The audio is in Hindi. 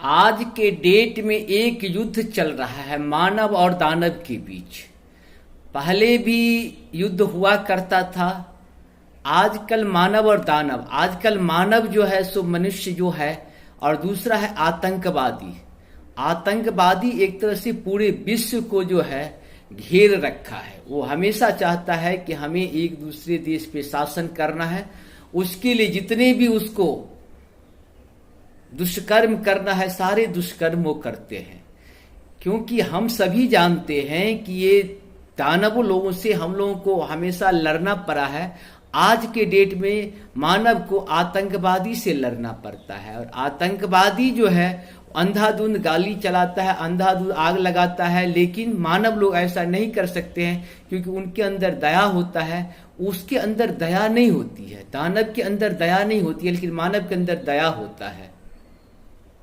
आज के डेट में एक युद्ध चल रहा है मानव और दानव के बीच। पहले भी युद्ध हुआ करता था। आजकल मानव और दानव, आजकल मानव जो है सो मनुष्य जो है, और दूसरा है आतंकवादी। आतंकवादी एक तरह से पूरे विश्व को जो है घेर रखा है। वो हमेशा चाहता है कि हमें एक दूसरे देश पे शासन करना है। उसके लिए जितने भी उसको दुष्कर्म करना है, सारे दुष्कर्म वो करते हैं। क्योंकि हम सभी जानते हैं कि ये दानव लोगों से हम लोगों को हमेशा लड़ना पड़ा है। आज के डेट में मानव को आतंकवादी से लड़ना पड़ता है, और आतंकवादी जो है अंधाधुंध गाली चलाता है, अंधाधुंध आग लगाता है। लेकिन मानव लोग ऐसा नहीं कर सकते हैं, क्योंकि उनके अंदर दया होता है। उसके अंदर दया नहीं होती है, दानव के अंदर दया नहीं होती है, लेकिन मानव के अंदर दया होता है।